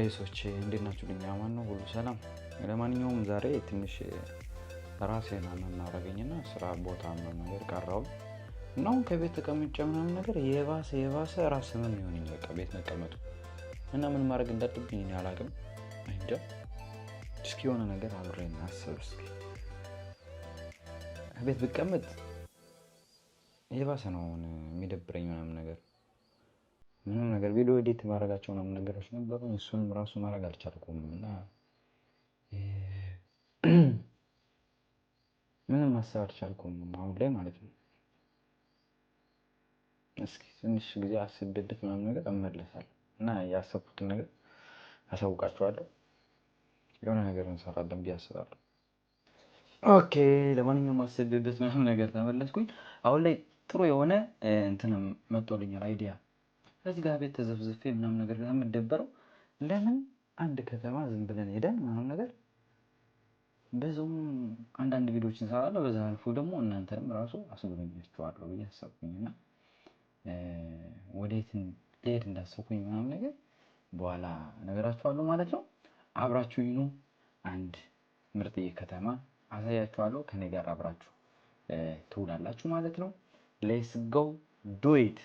ጋይሶች እንዴት ናችሁ? ልኛ ማን ነው ሁሉ ሰላም። ለማንኛውም ዛሬ ትንሽ ራሴን አናረገኝና ስራ ቦታ ምናምን ነገር ቀረው እና አሁን ከቤት ተቀምጬ ምናምን ነገር የባሰ ራስ ህመም ይሆንኝ በቃ ቤት መቀመጡ እና ምን ማድረግ እንዳለብኝ እኔ አላውቅም። እንጃ እስኪ የሆነ ነገር አብሬን አስብ እስኪ ቤት ብቀመጥ የባሰ ነው የሚደብረኝ ምናምን ነገር ምንም ነገር ቪዲዮ ኤዲት ማድረጋቸው ምናምን ነገሮች ነበሩ እሱንም ራሱ ማድረግ አልቻልኩም እና ምንም ማሰብ አልቻልኩም አሁን ላይ ማለት ነው። እስኪ ትንሽ ጊዜ አስቤበት ምናምን ነገር እመለሳለሁ እና ያሰብኩትን ነገር አሳውቃችኋለሁ። የሆነ ነገር እንሰራለን ብዬ አስባለሁ። ኦኬ ለማንኛውም አስቤበት ምናምን ነገር ተመለስኩኝ። አሁን ላይ ጥሩ የሆነ እንትን መጥቶልኛል አይዲያ። ከዚህ ጋር ቤት ተዘፍዝፌ ምናምን ነገር ከምደበረው ለምን አንድ ከተማ ዝም ብለን ሄደን ምናምን ነገር በዛውም አንዳንድ ቪዲዮዎችን እንሰራለን። በዛ አልፎ ደግሞ እናንተንም ራሱ አስጎበኛችኋለሁ ብዬ አሰብኩኝና ወዴት ልሄድ እንዳሰብኩኝ ምናምን ነገር በኋላ እነግራችኋለሁ ማለት ነው። አብራችሁኝ ኑ። አንድ ምርጥዬ ከተማ አሳያችኋለሁ። ከኔ ጋር አብራችሁ ትውላላችሁ ማለት ነው። ሌትስ ጎ ዱ ኢት።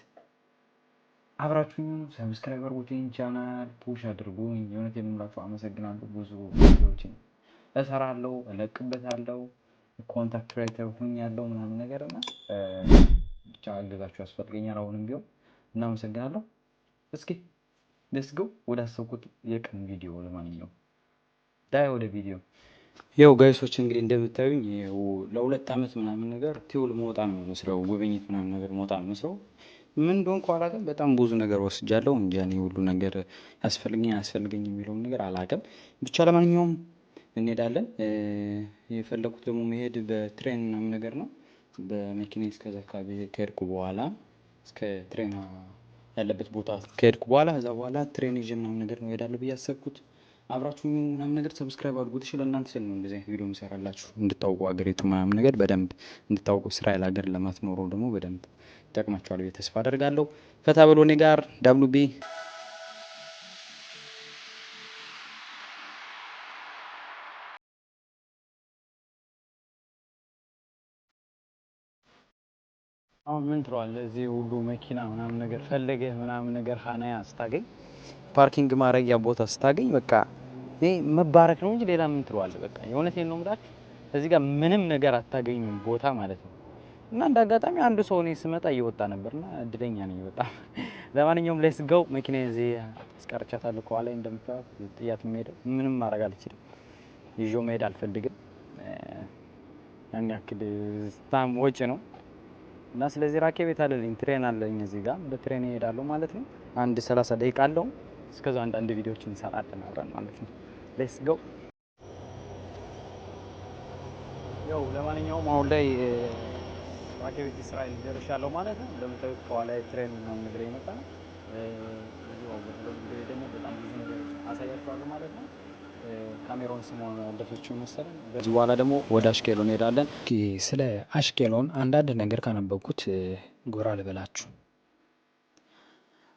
አብራችሁኝ ሰብስክራይብ አድርጉኝ፣ ቻናል ፑሽ አድርጉኝ። የእውነቴን ነው የምላችሁ። አመሰግናለሁ። ብዙ ቪዲዮዎችን እሰራለሁ፣ እለቅበታለሁ፣ ኮንታክት ክሬተር ሆኛለሁ ምናምን ነገር እና ብቻ አገዛችሁ ያስፈልገኛል አሁንም ቢሆን እና አመሰግናለሁ። እስኪ ሌትስ ጎ ወደ አሰብኩት የቀን ቪዲዮ። ለማንኛውም ዳይ ወደ ቪዲዮ። ያው ጋይሶች እንግዲህ እንደምታዩኝ ለሁለት ዓመት ምናምን ነገር ቲውል መውጣ ነው መስለው ጉብኝት ምናምን ነገር መውጣ ነው መስለው ምን እንደሆንኩ አላውቅም። በጣም ብዙ ነገር ወስጃለሁ እንጂ እኔ ሁሉ ነገር ያስፈልገኝ የሚለውን ነገር አላውቅም። ብቻ ለማንኛውም እንሄዳለን። የፈለኩት ደግሞ መሄድ በትሬን ምናምን ነገር ነው። በመኪና እስከዛ አካባቢ ከሄድኩ በኋላ እስከ ትሬን ያለበት ቦታ ከሄድኩ በኋላ ከዛ በኋላ ትሬን ይዤ ምናምን ነገር ነው እሄዳለሁ ብዬ አሰብኩት። አብራችሁ ምናምን ነገር ሰብስክራይብ አድርጉት። እሺ ለእናንተ ስል ነው እንደዚህ አይነት ቪዲዮ የምሰራላችሁ እንድታውቁ ሀገሪቱ ምናምን ነገር በደንብ እንድታውቁ። እስራኤል ሀገር ለማትኖሩ ደግሞ በደንብ ይጠቅማችኋል ብዬ ተስፋ አደርጋለሁ። ፈታ ብሎ እኔ ጋር ዳብሉቢ አሁን ምን ትለዋለህ? እዚህ ሁሉ መኪና ምናምን ነገር ፈልገህ ምናምን ነገር ሀናያ ስታገኝ ፓርኪንግ ማድረጊያ ቦታ ስታገኝ በቃ እኔ መባረክ ነው እንጂ ሌላ ምን ትለዋለህ? በቃ የእውነቴን ነው የምላችሁ። እዚህ ጋር ምንም ነገር አታገኙም ቦታ ማለት ነው። እና እንደ አጋጣሚ አንድ ሰው እኔ ስመጣ እየወጣ ነበርና እድለኛ ነኝ በጣም። ለማንኛውም ሌትስ ጎ። መኪናዬ እዚህ አስቀርቻታለሁ ከኋላ እንደምታዩት። ጥያት የምሄደው ምንም ማድረግ አልችልም። ይዤው መሄድ አልፈልግም። ያን ያክል በጣም ወጪ ነው እና ስለዚህ ራኬቤት አለልኝ፣ ትሬን አለኝ እዚህ ጋር በትሬን እሄዳለሁ ማለት ነው። አንድ 30 ደቂቃ አለው። እስከዛው አንዳንድ ቪዲዮዎችን እንሰራለን አብረን ማለት ነው። ሌትስ ጎ። ያው ለማንኛውም አሁን ላይ ራኬቤት እስራኤል ደርሻለሁ ማለት ነው። እንደምታዩት ከኋላ ትሬን ምናምን ነገር ይመጣል። ደግሞ በጣም ብዙ ነገር አሳያችኋለሁ ማለት ነው። ካሜራውን ስሟን ያለፈችው መሰለኝ። በዚህ በኋላ ደግሞ ወደ አሽኬሎን እንሄዳለን። ስለ አሽኬሎን አንዳንድ ነገር ካነበብኩት ጎራ ልበላችሁ።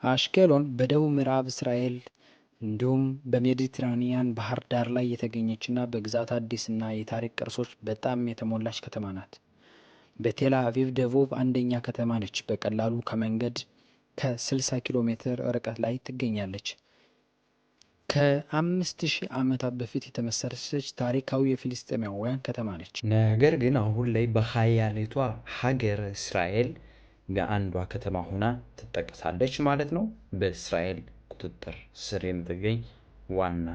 አሽኬሎን በደቡብ ምዕራብ እስራኤል እንዲሁም በሜዲትራኒያን ባህር ዳር ላይ የተገኘችና በግዛት አዲስና የታሪክ ቅርሶች በጣም የተሞላች ከተማ ናት። በቴል አቪቭ ደቡብ አንደኛ ከተማ ነች። በቀላሉ ከመንገድ ከ60 ኪሎ ሜትር ርቀት ላይ ትገኛለች። ከ5000 ዓመታት በፊት የተመሰረተች ታሪካዊ የፍልስጤማውያን ከተማ ነች። ነገር ግን አሁን ላይ በሀያሊቷ ሀገር እስራኤል በአንዷ ከተማ ሆና ትጠቀሳለች ማለት ነው። በእስራኤል ቁጥጥር ስር የምትገኝ ዋና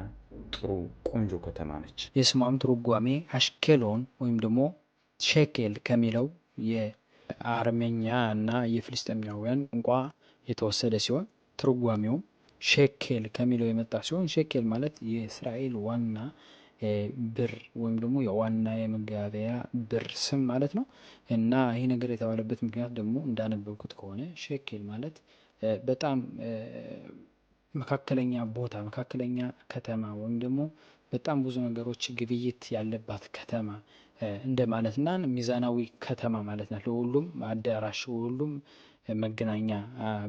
ጥሩ ቆንጆ ከተማ ነች። የስሟም ትርጓሜ አሽኬሎን ወይም ደግሞ ሼኬል ከሚለው የአርሜኛ እና የፍልስጤማውያን ቋንቋ የተወሰደ ሲሆን ትርጓሜውም ሼኬል ከሚለው የመጣ ሲሆን ሼኬል ማለት የእስራኤል ዋና ብር ወይም ደግሞ የዋና የመገበያያ ብር ስም ማለት ነው። እና ይሄ ነገር የተባለበት ምክንያት ደግሞ እንዳነበብኩት ከሆነ ሼኬል ማለት በጣም መካከለኛ ቦታ፣ መካከለኛ ከተማ ወይም ደግሞ በጣም ብዙ ነገሮች ግብይት ያለባት ከተማ እንደማለት እና ሚዛናዊ ከተማ ማለት ናት። ለሁሉም አዳራሽ፣ ሁሉም መገናኛ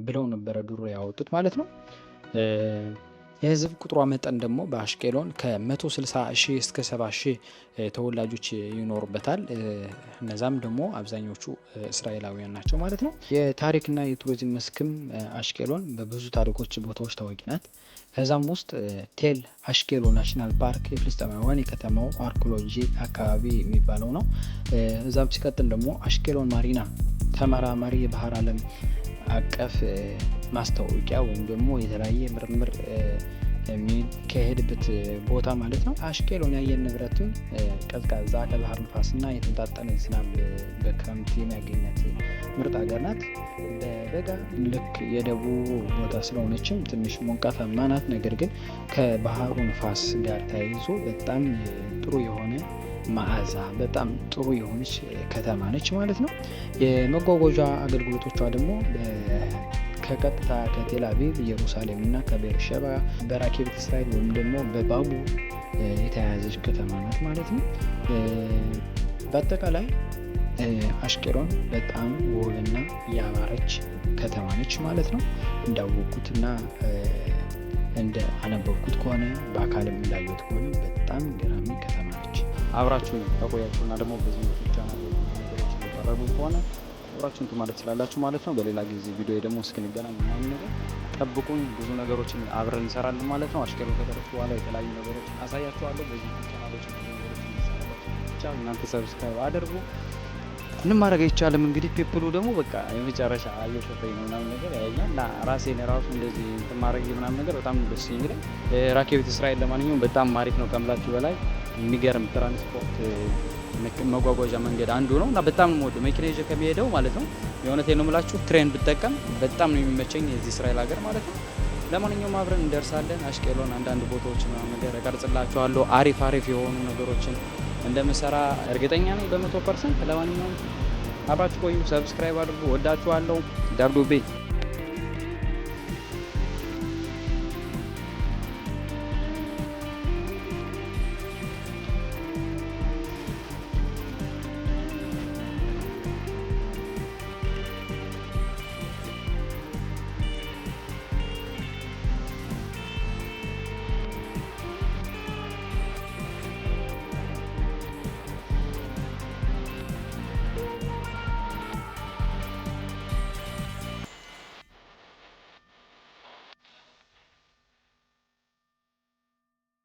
ብለው ነበረ ድሮ ያወጡት ማለት ነው። የህዝብ ቁጥሯ መጠን ደግሞ በአሽቄሎን ከ160,000 እስከ 70,000 ተወላጆች ይኖሩበታል። እነዛም ደግሞ አብዛኞቹ እስራኤላውያን ናቸው ማለት ነው። የታሪክና የቱሪዝም መስክም አሽቄሎን በብዙ ታሪኮች ቦታዎች ታዋቂ ናት። ከዛም ውስጥ ቴል አሽቄሎ ናሽናል ፓርክ የፍልስጤማውያን የከተማው አርኪኦሎጂ አካባቢ የሚባለው ነው። እዛም ሲቀጥል ደግሞ አሽቄሎን ማሪና ተመራማሪ የባህር ዓለም አቀፍ ማስታወቂያ ወይም ደግሞ የተለያየ ምርምር የሚካሄድበት ቦታ ማለት ነው። አሽቄሎን የአየር ንብረትም ቀዝቃዛ ከባህር ንፋስና የተመጣጠነ ዝናብ በክረምት የሚያገኛት ምርጥ ሀገር ናት። በበጋ ልክ የደቡብ ቦታ ስለሆነችም ትንሽ ሞቃታማ ናት። ነገር ግን ከባህሩ ንፋስ ጋር ተያይዞ በጣም ጥሩ የሆነ መዓዛ በጣም ጥሩ የሆነች ከተማ ነች ማለት ነው። የመጓጓዣ አገልግሎቶቿ ደግሞ ከቀጥታ ከቴል አቪቭ ኢየሩሳሌም እና ከቤርሸባ በራኬቤት እስራኤል ወይም ደግሞ በባቡር የተያያዘች ከተማ ናት ማለት ነው። በአጠቃላይ አሽቄሎን በጣም ውብና ያማረች ከተማ ነች ማለት ነው። እንዳወቅኩትና እንደ አነበብኩት ከሆነ በአካልም እንዳየሁት ከሆነ በጣም ገራሚ ከተማ ነች። አብራችሁ ተቆያችሁና ደግሞ በዚህ ቻናል ነገሮች ተቀራረቡ ከሆነ አብራችሁን ማለት ስላላችሁ ማለት ነው። በሌላ ጊዜ ቪዲዮ ደግሞ እስክንገናኝ ምናምን ነገር ጠብቁኝ። ብዙ ነገሮችን አብረን እንሰራለን ማለት ነው። አሽቄሎን ከደረስኩ በኋላ የተለያዩ ነገሮች አሳያችኋለሁ። በዚህ ቻናሎች ነገሮች ብቻ እናንተ ሰብስክራይብ አድርጉ። ምንም ማድረግ አይቻልም። እንግዲህ ፒፕሉ ደግሞ በቃ የመጨረሻ እየሸፈኝ ነው ምናምን ነገር ያያኛል እና ራሴን ራሱ እንደዚህ እንትን ማድረግ ምናምን ነገር በጣም ደስ የሚለኝ ራኬቤት እስራኤል ለማንኛውም በጣም አሪፍ ነው ከምላችሁ በላይ የሚገርም ትራንስፖርት መጓጓዣ መንገድ አንዱ ነው እና በጣም ነው ወደ መኪና ይዤ ከሚሄደው ማለት ነው። የእውነቴን ነው የምላችሁ ትሬን ብጠቀም በጣም ነው የሚመቸኝ የዚህ እስራኤል ሀገር ማለት ነው። ለማንኛውም አብረን እንደርሳለን። አሽቄሎን አንዳንድ ቦታዎች ምናምን ነገር እቀርጽላችኋለሁ። አሪፍ የሆኑ ነገሮችን እንደምሰራ እርግጠኛ ነኝ በ100%። ለማንኛውም አብራችሁ ቆዩ፣ ሰብስክራይብ አድርጉ። ወዳችኋለሁ። ዳርዱቤ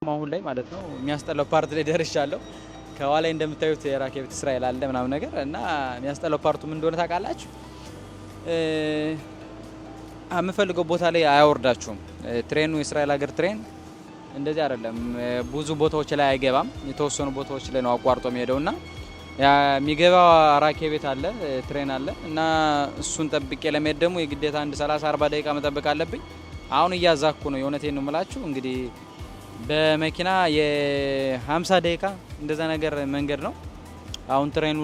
አሁን ላይ ማለት ነው የሚያስጠላው ፓርት ላይ ደርሻለሁ። ከኋላ እንደምታዩት የራኬቤት እስራኤል አለ ምናምን ነገር እና የሚያስጠላው ፓርቱ ምን እንደሆነ ታውቃላችሁ? የምፈልገው ቦታ ላይ አያወርዳችሁም። ትሬኑ የእስራኤል ሀገር ትሬን እንደዚህ አይደለም። ብዙ ቦታዎች ላይ አይገባም። የተወሰኑ ቦታዎች ላይ ነው አቋርጦ የሚሄደውና የሚገባው ራኬቤት አለ ትሬን አለ እና እሱን ጠብቄ ለመሄድ ደግሞ የግዴታ አንድ 30-40 ደቂቃ መጠበቅ አለብኝ። አሁን እያዛኩ ነው። የእውነቴን ነው የምላችሁ እንግዲህ በመኪና የ50 ደቂቃ እንደዛ ነገር መንገድ ነው። አሁን ትሬኑ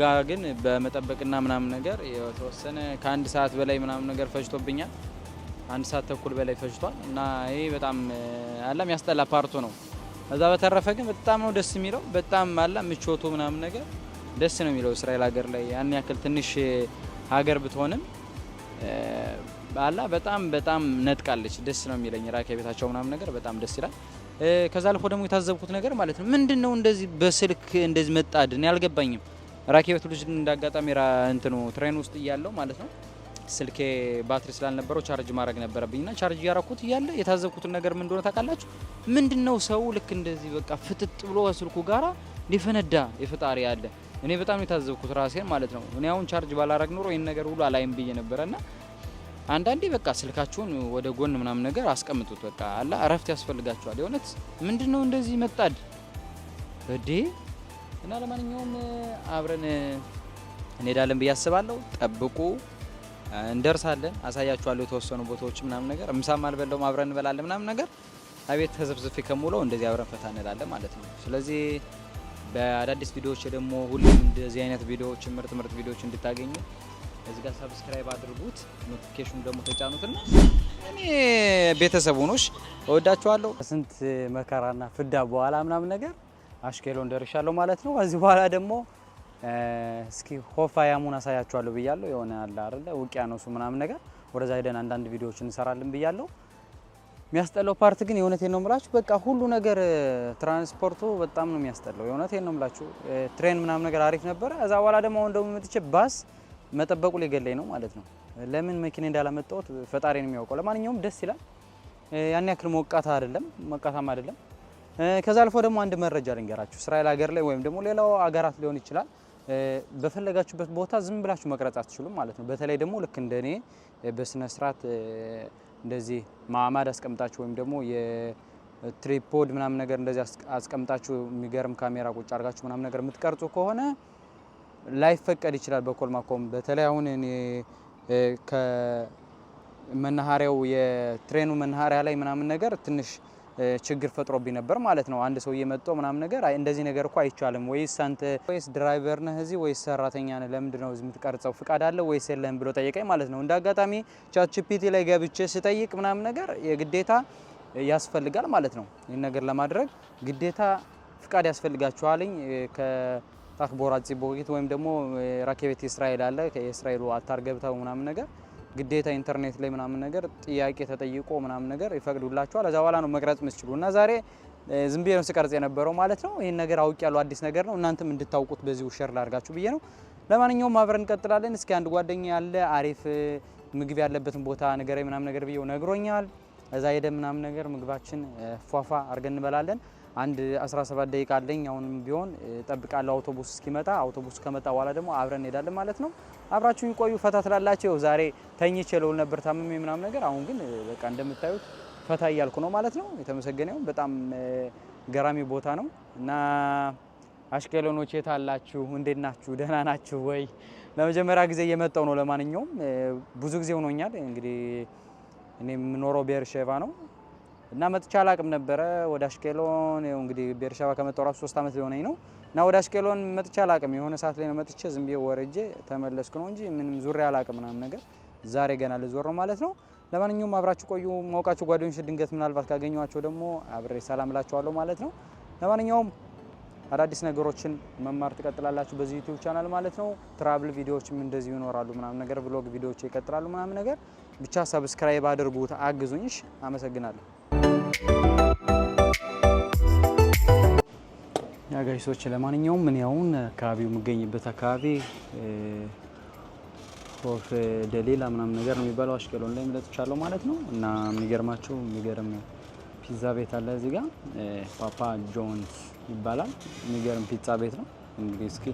ጋር ግን በመጠበቅና ምናምን ነገር የተወሰነ ከአንድ ሰዓት በላይ ምናምን ነገር ፈጅቶብኛል። 1 ሰዓት ተኩል በላይ ፈጅቷል እና ይሄ በጣም አላም ያስጠላ ፓርቱ ነው። እዛ በተረፈ ግን በጣም ነው ደስ የሚለው። በጣም አላ ምቾቱ ምናምን ነገር ደስ ነው የሚለው። እስራኤል ሀገር ላይ ያን ያክል ትንሽ ሀገር ብትሆንም አላ በጣም ነጥቃለች። ደስ ነው የሚለኝ ራኬቤታቸው ምናምን ነገር በጣም ደስ ይላል። ከዛ አልፎ ደግሞ የታዘብኩት ነገር ማለት ነው ምንድነው እንደዚህ በስልክ እንደዚህ መጣድን ያልገባኝም። ራኬቤት ልጅ እንዳጋጣሚ እንትኑ ትሬን ውስጥ እያለው ማለት ነው ስልኬ ባትሪ ስላልነበረው ቻርጅ ማድረግ ነበረብኝና ቻርጅ ያረኩት እያለ የታዘብኩት ነገር ምን እንደሆነ ታውቃላችሁ? ምንድነው ሰው ልክ እንደዚህ በቃ ፍጥጥ ብሎ ስልኩ ጋራ ሊፈነዳ የፈጣሪ ያለ። እኔ በጣም የታዘብኩት ራሴን ማለት ነው። እኔ አሁን ቻርጅ ባላረግ ኖሮ ይሄን ነገር ሁሉ አላይም ብዬ ነበርና አንዳንዴ በቃ ስልካችሁን ወደ ጎን ምናምን ነገር አስቀምጡት። በቃ አላ እረፍት ያስፈልጋችኋል። የሆነት ምንድነው እንደዚህ መጣድ በዴ እና ለማንኛውም አብረን እንሄዳለን ብዬ አስባለሁ። ጠብቁ፣ እንደርሳለን። አሳያችኋለሁ የተወሰኑ ቦታዎች ምናምን ነገር። ምሳም አልበላውም፣ አብረን እንበላለን ምናምን ነገር። አቤት ተዘብዝፌ ከሙለው እንደዚህ አብረን ፈታ እንላለን ማለት ነው። ስለዚህ በአዳዲስ ቪዲዮዎች ደግሞ ሁሉም እንደዚህ አይነት ቪዲዮዎች ምርጥ ቪዲዮዎች እንድታገኙ እዚህ ጋር ሰብስክራይብ አድርጉት፣ ኖቲፊኬሽን ደግሞ ተጫኑትና እኔ ቤተሰብ ሆኖሽ እወዳችኋለሁ። ስንት መከራና ፍዳ በኋላ ምናምን ነገር አሽቄሎን ደርሻለሁ ማለት ነው። ከዚህ በኋላ ደግሞ እስኪ ሆፋ ያሙን አሳያችኋለሁ ብያለሁ። የሆነ አለ አይደለ ውቅያኖሱ ምናምን ነገር ወደዛ ሄደን አንዳንድ ቪዲዮዎች እንሰራለን ብያለሁ። የሚያስጠላው ፓርት ግን የእውነቴን ነው የምላችሁ በቃ ሁሉ ነገር ትራንስፖርቱ በጣም ነው የሚያስጠላው። የእውነቴን ነው የምላችሁ ትሬን ምናምን ነገር አሪፍ ነበረ። እዛ በኋላ ደግሞ አሁን ደግሞ መጥቼ ባስ መጠበቁ ሊገለኝ ነው ማለት ነው። ለምን መኪና እንዳላመጣሁት ፈጣሪ ነው የሚያውቀው። ለማንኛውም ደስ ይላል። ያን ያክል ሞቃታም አይደለም። ከዛ አልፎ ደግሞ አንድ መረጃ ልንገራችሁ። እስራኤል ሀገር ላይ ወይም ደግሞ ሌላው ሀገራት ሊሆን ይችላል በፈለጋችሁበት ቦታ ዝም ብላችሁ መቅረጽ አትችሉም ማለት ነው። በተለይ ደግሞ ልክ እንደኔ በስነ ስርዓት እንደዚህ ማዕማድ አስቀምጣችሁ ወይም ደግሞ የትሪፖድ ምናምን ነገር እንደዚህ አስቀምጣችሁ የሚገርም ካሜራ ቁጭ አድርጋችሁ ምናምን ነገር የምትቀርጹ ከሆነ ላይፈቀድ ይችላል በኮልማኮም። በተለይ አሁን እኔ ከመናኸሪያው የትሬኑ መናኸሪያ ላይ ምናምን ነገር ትንሽ ችግር ፈጥሮብኝ ነበር ማለት ነው። አንድ ሰው እየመጣ ምናምን ነገር እንደዚህ ነገር እኮ አይቻልም ወይስ አንተ ወይስ ድራይቨር ነህ እዚህ ወይስ ሰራተኛ ነህ ለምንድን ነው እዚህ የምትቀርጸው ፍቃድ አለ ወይስ የለህም ብሎ ጠየቀኝ ማለት ነው። እንደ አጋጣሚ ቻት ጂፒቲ ላይ ገብቼ ስጠይቅ ምናምን ነገር የግዴታ ያስፈልጋል ማለት ነው። ይህን ነገር ለማድረግ ግዴታ ፍቃድ ያስፈልጋችኋልኝ ከታክቦራ ጽቦጊት ወይም ደግሞ ራኬቤት እስራኤል አለ ከእስራኤሉ አታር ገብተው ምናምን ነገር ግዴታ ኢንተርኔት ላይ ምናምን ነገር ጥያቄ ተጠይቆ ምናምን ነገር ይፈቅዱላችኋል። እዛ በኋላ ነው መቅረጽ መስችሉ እና ዛሬ ዝም ብዬ ነው ስቀርጽ የነበረው ማለት ነው። ይሄን ነገር አውቅ ያለው አዲስ ነገር ነው እናንተም እንድታውቁት በዚሁ ሼር ላርጋችሁ ብዬ ነው። ለማንኛውም አብረን እንቀጥላለን። እስኪ አንድ ጓደኛ ያለ አሪፍ ምግብ ያለበትን ቦታ ነገር ምናምን ነገር ብዬው ነግሮኛል። እዛ ሄደ ምናምን ነገር ምግባችን ፏፏ አርገን እንበላለን። አንድ 17 ደቂቃ አለኝ አሁንም ቢሆን ጠብቃለሁ አውቶቡስ እስኪመጣ። አውቶቡስ ከመጣ በኋላ ደግሞ አብረን እንሄዳለን ማለት ነው። አብራችሁ ይቆዩ ፈታ ትላላችሁ። ዛሬ ተኝቼ ልውል ነበር ታምሜ ምናምን ነገር አሁን ግን በቃ እንደምታዩት ፈታ እያልኩ ነው ማለት ነው። የተመሰገነው በጣም ገራሚ ቦታ ነው እና አሽቀሎኖች የታላችሁ እንዴት ናችሁ? ደህና ናችሁ ወይ? ለመጀመሪያ ጊዜ እየመጣው ነው። ለማንኛውም ብዙ ጊዜ ሆኖኛል። እንግዲህ እኔ የምኖረው ቤርሼቫ ነው እና መጥቻ አላቅም ነበረ ወደ አሽቀሎን። እንግዲህ ቤርሼቫ ከመጣው ራሱ 3 አመት ሊሆነኝ ነው እና ወደ አሽቀሎን መጥቻ አላቅም። የሆነ ሰዓት ላይ ነው መጥቼ ዝም ብዬ ወርጄ ተመለስኩ ነው እንጂ ምንም ዙሪያ አላቅም ምናምን ነገር። ዛሬ ገና ልዞር ነው ማለት ነው። ለማንኛውም አብራችሁ ቆዩ። ማውቃችሁ ጓደኞች ድንገት ምናልባት ካገኘኋቸው ደግሞ አብሬ ሰላም እላችኋለሁ ማለት ነው። ለማንኛውም አዳዲስ ነገሮችን መማር ትቀጥላላችሁ በዚህ ዩቲዩብ ቻናል ማለት ነው። ትራቭል ቪዲዮዎችም እንደዚህ ይኖራሉ ምናምን ነገር፣ ብሎግ ቪዲዮዎች ይቀጥላሉ ምናምን ነገር። ብቻ ሰብስክራይብ አድርጉት፣ አግዙኝሽ። አመሰግናለሁ። ያ ጋይሶች ለማንኛውም ምን ያውን አካባቢው የምገኝበት አካባቢ ሆፍ ደሌላ ምናምን ነገር ነው የሚባለው አሽቀሎን ላይ መጥቻለሁ ማለት ነው። እና የሚገርማችሁ የሚገርም ፒዛ ቤት አለ እዚህ ጋር ፓፓ ጆንስ ይባላል። የሚገርም ፒዛ ቤት ነው። እንግዲህ እስኪ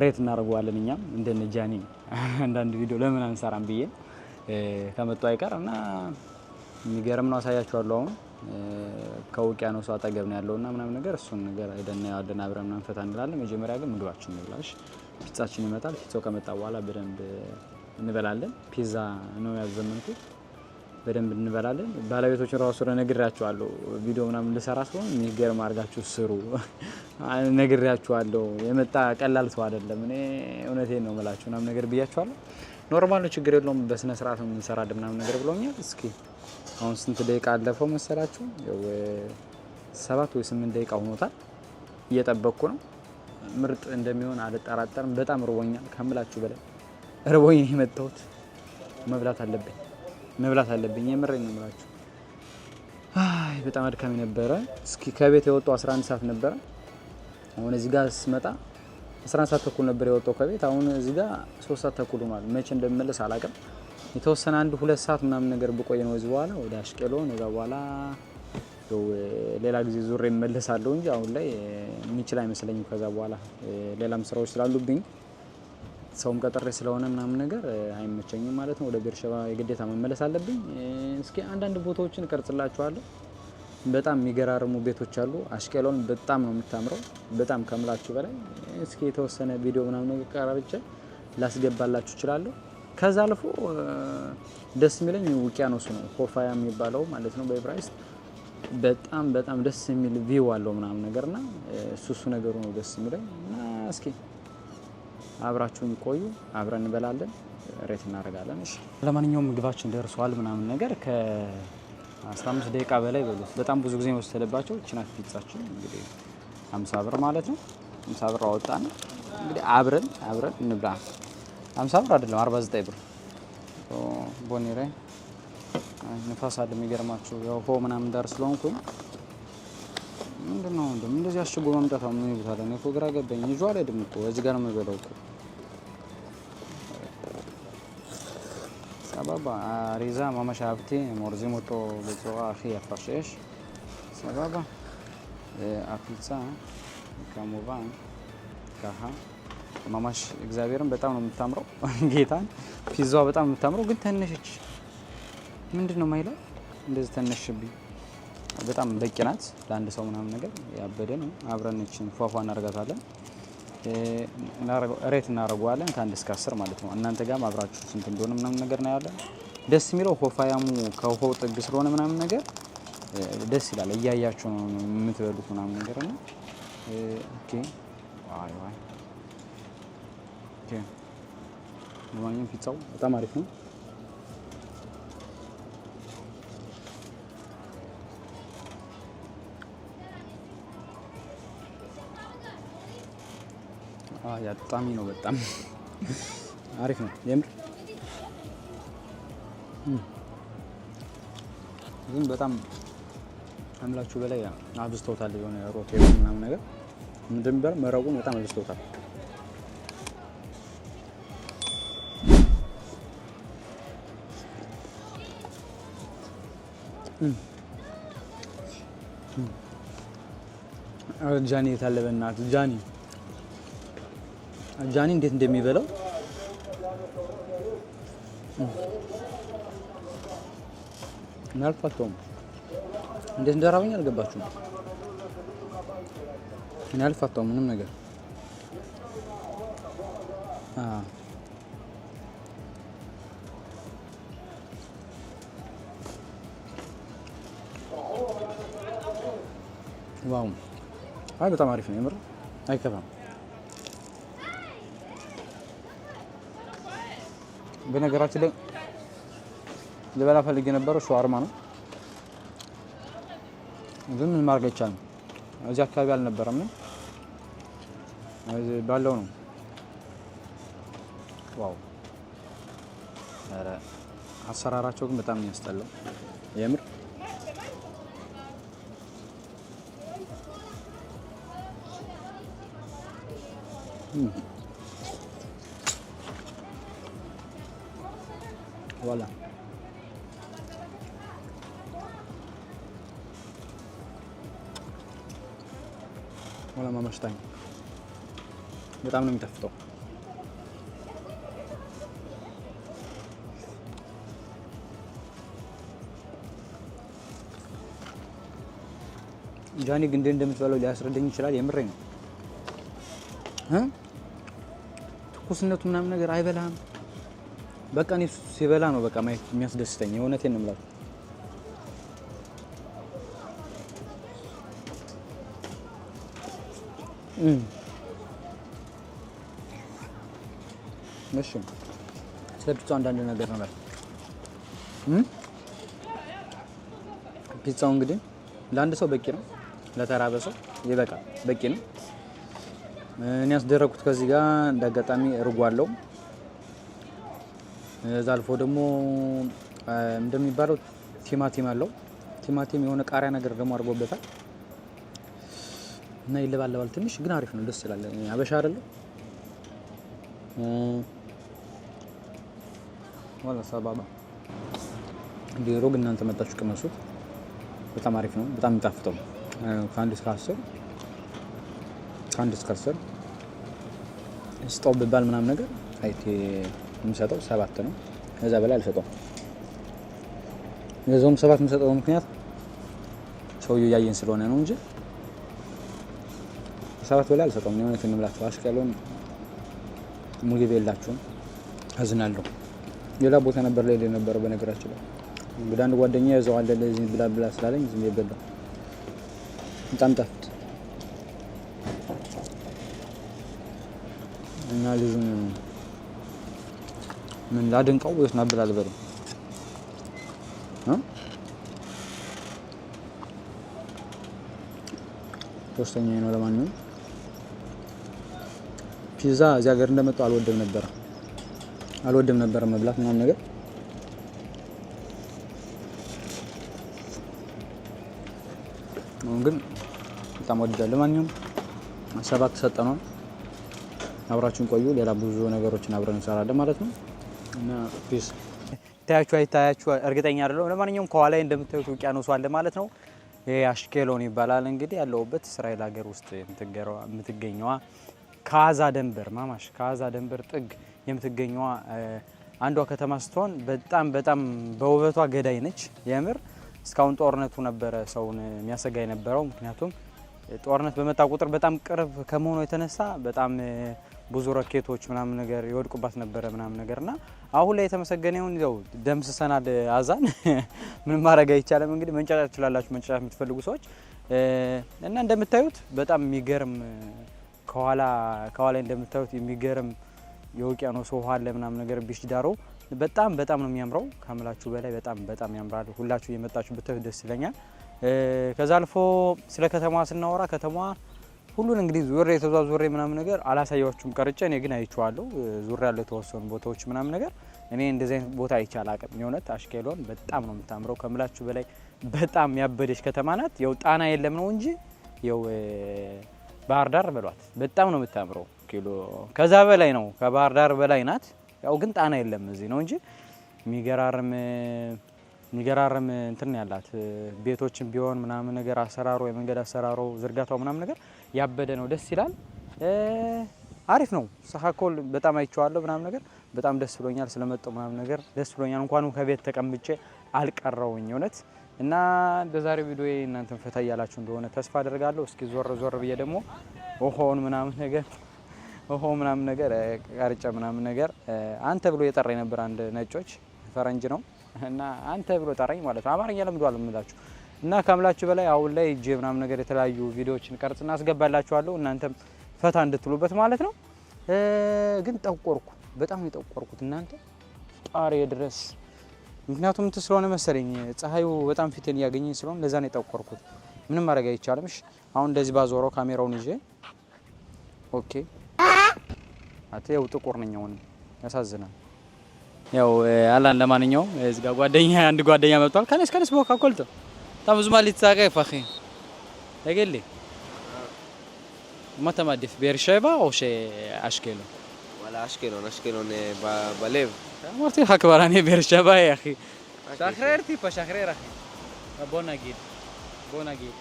ሬት እናደርገዋለን እኛም እንደነ ጃኒ አንዳንድ ቪዲዮ ለምን አንሰራም ብዬ ከመጡ አይቀር እና የሚገርም ነው። አሳያችኋለሁ። አሁን ከውቅያኖሱ አጠገብ ነው ያለውና ምናምን ነገር እሱን ነገር አይደና ያለን አብረን ምናምን ፈታ እንላለን። መጀመሪያ ግን ምግባችን እንብላሽ። ፒዛችን ይመጣል። ፒዛው ከመጣ በኋላ በደንብ እንበላለን። ፒዛ ነው ያዘመንኩት። በደንብ እንበላለን። ባለቤቶችን ራሱ ነግሬያቸዋለሁ። ቪዲዮ ምናምን ልሰራ ስለሆነ የሚገርም አድርጋችሁ ስሩ ነግሬያቸዋለሁ። የመጣ ቀላል ሰው አይደለም። እኔ እውነቴን ነው የምላችሁ ምናምን ነገር ብያቸዋለሁ። ኖርማል ነው፣ ችግር የለውም፣ በስነ ስርዓት ነው የምንሰራድ ምናምን ነገር ብለውኛል። እስኪ አሁን ስንት ደቂቃ አለፈው መሰላችሁ? 7 ወይ 8 ደቂቃ ሆኖታል። እየጠበቅኩ ነው። ምርጥ እንደሚሆን አልጠራጠርም። በጣም ርቦኛል፣ ከምላችሁ በላይ ርቦኝ ነው የመጣሁት። መብላት አለብኝ። የምሬን ነው የምላችሁ። አይ በጣም አድካሚ ነበረ። እስኪ ከቤት የወጣው 11 ሰዓት ነበረ። አሁን እዚህ ጋር ስመጣ 11 ሰዓት ተኩል ነበር የወጣው ከቤት። አሁን እዚህ ጋር 3 ሰዓት ተኩል ሆኗል። መቼ እንደምመለስ አላውቅም። የተወሰነ 1-2 ሰዓት ምናምን ነገር ብቆይ ነው እዚህ በኋላ ወደ አሽቀሎን። እዛ በኋላ ሌላ ጊዜ ዙሬ እመለሳለሁ እንጂ አሁን ላይ የሚችል አይመስለኝም። ከዛ በኋላ ሌላም ስራዎች ስላሉብኝ ሰውም ቀጥሬ ስለሆነ ምናምን ነገር አይመቸኝም ማለት ነው። ወደ ቤርሼቫ የግዴታ መመለስ አለብኝ። እስኪ አንዳንድ ቦታዎችን እቀርጽላችኋለሁ። በጣም የሚገራርሙ ቤቶች አሉ። አሽቀሎን በጣም ነው የምታምረው፣ በጣም ከምላችሁ በላይ። እስኪ የተወሰነ ቪዲዮ ምናምን ነገር ቀርጬ ላስገባላችሁ እችላለሁ። ከዛ አልፎ ደስ የሚለኝ ውቅያኖሱ ነው፣ ሆፋያ የሚባለው ማለት ነው በዕብራይስጥ። በጣም ደስ የሚል ቪው አለው ምናምን ነገርና እሱ ነገሩ ነው ደስ የሚለኝ። እና እስኪ አብራችሁን ቆዩ፣ አብረን እንበላለን፣ ሬት እናደርጋለን። እሺ ለማንኛውም ምግባችን ደርሷል ምናምን ነገር። ከ15 ደቂቃ በላይ በሉት። በጣም ብዙ ጊዜ ነው ወሰደባቸው። ቺናት ፒዛችን እንግዲህ 50 ብር ማለት ነው። 50 ብር አወጣን። እንግዲህ አብረን እንብላ። 50 ብር አይደለም 49 ብር ቦኔሬ ንፋስ አለ የሚገርማችሁ ያው ሆ ምናምን ዳር ስለሆንኩኝ ምንድነው እንደዚህ አሽጎ ማምጣት ምን ይሉታል? እኔ እኮ ግራ ገባኝ። ይዟ አልሄድም እኮ እዚህ ጋር ነው የምበላው እኮ سبابا ريزا ماما شابتي مرزموتو بصوا اخي افرشش سبابا አፒልሳ ከሞባን ካሃ ማማሽ እግዚአብሔርን በጣም ነው የምታምረው ጌታን ፒዛዋ በጣም ነው የምታምረው ግን ተነሽች ምንድነው ማይለው እንደዚህ ተነሽብኝ በጣም በቂ ናት ለአንድ ሰው ምናምን ነገር ያበደ ነው አብረን እቺን ፏፏ እናረጋታለን ሬት እናረጋዋለን ከ1 እስከ 10 ማለት ነው እናንተ ጋር አብራችሁ ስንት እንደሆነ ምናምን ነገር ነው ያለ ደስ የሚለው ሆፋያሙ ከሆው ጥግ ስለሆነ ምናምን ነገር ደስ ይላል እያያችሁ ነው የምትበሉት ምናምን ነገር ነው ኦኬ ዋይ ዋይ ኦኬ ለማንኛውም ፒዛው በጣም አሪፍ ነው ያጣሚ ነው በጣም አሪፍ ነው የምር ግን በጣም አምላችሁ በላይ አብዝተውታል የሆነ ሮቴል ምናምን ነገር እንደምበር መረቁን በጣም አብዝተውታል ጃኒ የታለበናት ጃኒ እንዴት እንደሚበላው ናልፋቶም እንዴት እንደራበኝ አልገባችሁም ናልፋቶም ምንም ነገር ዋው አይ በጣም አሪፍ ነው የምር አይከፋም በነገራችን ላይ ለበላ ፈልጌ የነበረው ሻወርማ ነው ግን ምን ማድረግ ይቻላል እዚህ አካባቢ አልነበረም ነው እዚህ ባለው ነው ዋው አረ አሰራራቸው ግን በጣም የሚያስጠላው የምር voilà ولا ما مشتاق በጣም ነው የሚጣፍጠው ጃኒ ግን እንደምትበላው ሊያስረዳኝ ይችላል የምሬ ነው ትኩስነቱ ምናምን ነገር አይበላም በቃ ነው ሲበላ ነው በቃ ማየት የሚያስደስተኝ የሆነቴን ነው ማለት እሺ ስለፒዛው አንዳንድ ነገር ነው ማለት ፒዛው እንግዲህ ለአንድ ሰው በቂ ነው ለተራበ ሰው ይበቃል በቂ ነው እኔ ያስደረኩት ከዚህ ጋር እንዳጋጣሚ እርጎ አለው ዛልፎ ደግሞ እንደሚባለው ቲማቲም አለው ቲማቲም የሆነ ቃሪያ ነገር ደግሞ አድርጎበታል እና ይለባለባል ትንሽ ግን አሪፍ ነው ደስ ይላል አበሻ አይደለ ወላ ሰባባ ዲሮግ እናንተ መጣችሁ ቀመሱት በጣም አሪፍ ነው በጣም ይጣፍጣል ከአንድ እስከ 10 ስቶፕ በባል ምናምን ነገር አይቴ የምሰጠው 7 ነው ከዛ በላይ አልሰጠውም የዞም 7 የምሰጠው ምክንያት ሰውየው ያየን ስለሆነ ነው እንጂ 7 በላይ አልሰጠውም ነው ማለት እንብላችሁ አሽቀሎም ሙግብ የላችሁም አዝናለሁ ሌላ ቦታ ነበር ላይ ነበር በነገራችን ላይ እንግዲህ አንድ ጓደኛ ያዘው አለ ለዚህ ብላ ስላለኝ ዝም ይበላል በጣም ጣፍጥ እና ልጁን ምን ላድንቀው ወይስ ናብል አልበለው ሶስተኛ ነው ለማንኛውም ፒዛ እዚህ ሀገር እንደመጣው አልወደም ነበር መብላት ምናምን ነገር አሁን ግን በጣም ወድጃለሁ። ለማንኛውም ሰባት ተሰጠነው። አብራችሁን ቆዩ። ሌላ ብዙ ነገሮችን አብረን እንሰራለን ማለት ነው እና ፒስ ታያችሁ እርግጠኛ አይደለሁ። ለማንኛውም ከኋላ እንደምታዩት ውቅያኖስ አለ ማለት ነው። ይሄ አሽኬሎን ይባላል። እንግዲህ ያለውበት እስራኤል ሀገር ውስጥ የምትገኘዋ ካዛ ደንበር ማማሽ ካዛ ደንበር ጥግ የምትገኘዋ አንዷ ከተማ ስትሆን በጣም በውበቷ ገዳይ ነች። የምር እስካሁን ጦርነቱ ነበረ ሰውን የሚያሰጋ የነበረው። ምክንያቱም ጦርነት በመጣ ቁጥር በጣም ቅርብ ከመሆኑ የተነሳ በጣም ብዙ ሮኬቶች ምናምን ነገር ይወድቁባት ነበረ ምናምን ነገርና አሁን ላይ የተመሰገነውን ይዘው ደምስሰናል። አዛን ምንም ማድረግ አይቻልም። እንግዲህ መንጫጫት ትችላላችሁ፣ መንጫጫት የምትፈልጉ ሰዎች እና እንደምታዩት በጣም የሚገርም ከኋላ እንደምታዩት የሚገርም የውቅያኖስ ውሃ አለ ምናምን ነገር ቢች ዳሮ በጣም ነው የሚያምረው። ከምላችሁ በላይ በጣም ያምራል። ሁላችሁ እየመጣችሁ ብታዩት ደስ ይለኛል። ከዛ አልፎ ስለ ከተማዋ ስናወራ ከተማዋ ሁሉን እንግዲህ ዙሬ ተዟዙሬ ምናምን ነገር አላሳያችሁም ቀርጬ እኔ ግን አይቼዋለሁ። ዙሬ ያለው የተወሰኑ ቦታዎች ምናምን ነገር እኔ እንደዚህ አይነት ቦታ አይቻል አቅም የሆነት አሽኬሎን በጣም ነው የምታምረው። ከምላችሁ በላይ በጣም ያበደች ከተማ ናት። ያው ጣና የለም ነው እንጂ ያው ባህር ዳር በሏት በጣም ነው የምታምረው። ኪሎ ከዛ በላይ ነው፣ ከባህር ዳር በላይ ናት። ያው ግን ጣና የለም እዚህ ነው እንጂ የሚገራርም እንትን ያላት ቤቶችን ቢሆን ምናምን ነገር አሰራሩ የመንገድ አሰራሩ ዝርጋታው ምናምን ነገር ያበደ ነው። ደስ ይላል። አሪፍ ነው። ሰሃኮል በጣም አይቼዋለሁ ምናምን ነገር በጣም ደስ ብሎኛል። ስለመጣው ምናምን ነገር ደስ ብሎኛል። እንኳን ከቤት ተቀምጬ አልቀረውኝ እውነት እና በዛሬው ቪዲዮ እናንተን ፈታ ያላችሁ እንደሆነ ተስፋ አደርጋለሁ። እስኪ ዞር ብዬ ደግሞ ኦሆን ምናምን ነገር ቃርጫ ምናምን ነገር አንተ ብሎ የጠራኝ ነበር አንድ ነጮች ፈረንጅ ነው እና አንተ ብሎ ጠራኝ ማለት ነው። አማርኛ ለምዷል እምላችሁ እና ከምላችሁ በላይ አሁን ላይ እጄ ምናምን ነገር የተለያዩ ቪዲዮዎችን ቀርጽና አስገባላችኋለሁ እናንተም ፈታ እንድትሉበት ማለት ነው። ግን ጠቆርኩ፣ በጣም የጠቆርኩት እናንተ ጣሪ ድረስ ምክንያቱም እንትን ስለሆነ መሰለኝ ፀሐዩ በጣም ፊቴን እያገኘኝ ስለሆነ ለዛ ነው የጠቆርኩት። ምንም ማድረግ አይቻልም። እሺ አሁን እንደዚህ ባዞረው ካሜራውን ይዤ ኦኬ አትየው ጥቁር ነኝ አሁን ያሳዝናል። ያው አላን ለማንኛውም እዚህ ጋር አንድ ጓደኛ መጥቷል። ከነስ ቦካ ኮልቶ ታም ዝማል ይጻቀ ፈኺ እገሌ متى ما في بير شيبة أو شيء أشكله ولا أشكلون بليف مرتي حكبراني بير شيبة يا أخي شخرير أخي بوناجيل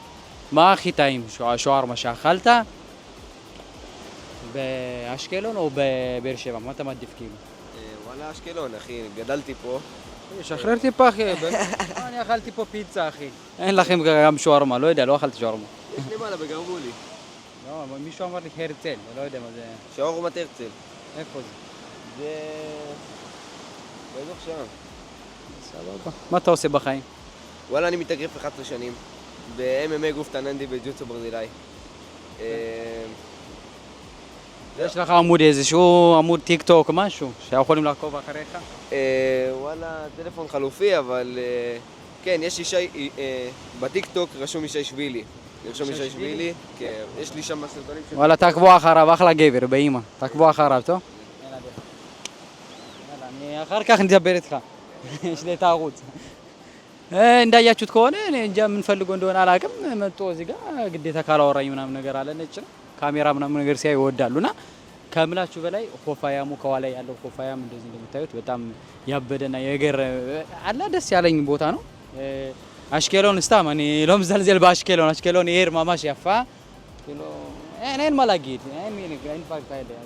ما أخي تايم شوار ما شاخلته بأشكلون أو ببير شيبة متى ما في كيلو ولا أشكلون أخي جدلتي بو شخريرتي باخي أنا أكلت بو بيتزا أخي إن لخيم كم شاورما لو يدا لو أكلت شاورما إيش ما أنا بجاوبوا لي מישהו אמר לי הרצל, לא יודע מה זה. שווארמת הרצל. איפה זה? זה... באזור שם. סבבה. מה אתה עושה בחיים? וואלה, אני מתאגרף 11 שנים. ב-MMA גוף תננדי בג'וטסו ברזילאי. יש לך עמוד איזשהו עמוד טיק טוק משהו שיכולים לעקוב אחריך? וואלה, טלפון חלופי, אבל... כן, יש אישה... בטיק טוק רשום אישה שבילי. לרשום אישה שבילי, כן, יש לי שם סרטונים של... וואלה, תעקבו אחריו, אחלה גבר, באמא. תעקבו אחריו, טוב? יאללה, אחר כך נדבר איתך. יש לי את הערוץ. እንዳያችሁት ከሆነ እኔ እንጃ ምን ፈልጎ እንደሆነ አላውቅም። መጥቶ እዚህ ጋር ግዴታ ካላወራኝ ምናምን ነገር አለ። ነጭ ነው ካሜራ ምናምን ነገር ሲያይ ይወዳሉና ከምላችሁ በላይ ሆፋያሙ ከኋላ ያለው ሆፋያም እንደዚህ እንደምታዩት በጣም ያበደና የገር አላ ደስ ያለኝ ቦታ ነው። أشكالون استامني لهم زلزال بأشكالون إير ما ماشي فا كيلو أنا ما لقيت يعني إن فاكت هذا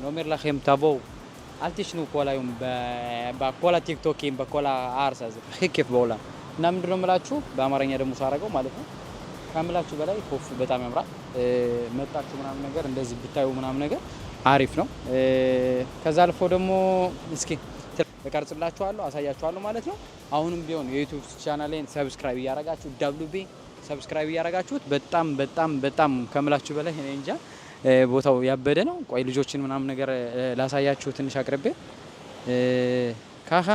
نمر لخيم تابو ألتشنو كولا يوم بكولا تيك توكيم بكولا عرس كيف بولا نمر نمراتشو بأمرني هذا مسارقو مالكم كاملاتشو بلاي خوف بتاعي مرا متأكد من أمر نجار إندز بتاعي من أمر نجار عارف نو كذا الفودمو مسكين በቀርጽላችኋለሁ አሳያችኋለሁ ማለት ነው። አሁንም ቢሆን የዩቲዩብ ቻናሌን ሰብስክራይብ ያደረጋችሁ WB ሰብስክራይብ ያደረጋችሁት በጣም ከምላችሁ በላይ እኔ እንጃ ቦታው ያበደ ነው። ቆይ ልጆችን ምናምን ነገር ላሳያችሁ ትንሽ አቅርቤ ካኻ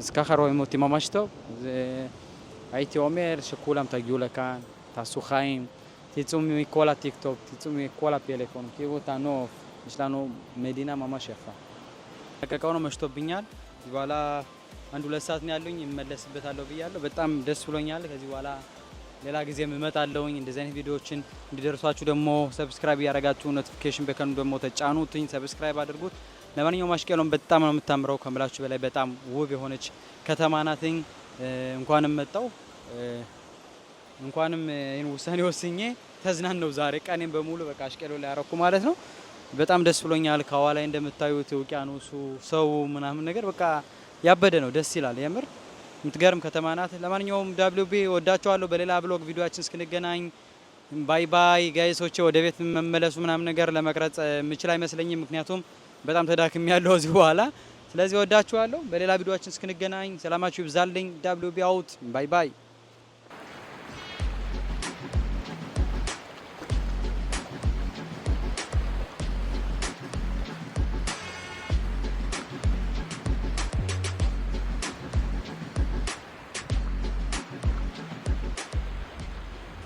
እስካኻ ሮይ ሞቲ ማማሽቶ አይቲ ኦሜር ሽኩላም ታጊውለካን ታሱኻይም ትጹም ሚኮላ ቲክቶክ ትጹም ሚኮላ ቴሌፎን ኪቦታ ኖ ይችላል መዲና ማማሽፋ ተቀቀው ነው መሽቶብኛል። እዚህ በኋላ አንድ 2 ሰዓት ነው ያሉኝ እመለስበታለሁ ብያለሁ። በጣም ደስ ብሎኛል። ከዚህ በኋላ ሌላ ጊዜም እመጣለሁኝ። እንደዚህ አይነት ቪዲዮዎችን እንዲደርሷችሁ ደግሞ ሰብስክራይብ ያደረጋችሁ ኖቲፊኬሽን በከኑ ደግሞ ተጫኑትኝ፣ ሰብስክራይብ አድርጉት። ለማንኛውም አሽቀሎን በጣም ነው የምታምረው ከምላችሁ በላይ በጣም ውብ የሆነች ከተማ ናትኝ። እንኳንም መጣው እንኳንም ይሄን ውሳኔ ወስኜ ተዝናነው ዛሬ ቀኔን በሙሉ በቃ አሽቀሎ ላይ ያረኩ ማለት ነው። በጣም ደስ ብሎኛል። ከኋላ እንደምታዩት ውቅያኖሱ ሰው ምናምን ነገር በቃ ያበደ ነው። ደስ ይላል የምር የምትገርም ከተማ ናት። ለማንኛውም WB ወዳችኋለሁ። በሌላ ብሎግ ቪዲዮአችን እስክንገናኝ ባይ ባይ ጋይሶቼ። ወደ ቤት መመለሱ ምናምን ነገር ለመቅረጽ የምችል አይመስለኝም፣ ምክንያቱም በጣም ተዳክም ያለው እዚህ በኋላ። ስለዚህ ወዳችኋለሁ። በሌላ ቪዲዮአችን እስክንገናኝ ሰላማችሁ ይብዛልኝ። WB አውት ባይ ባይ።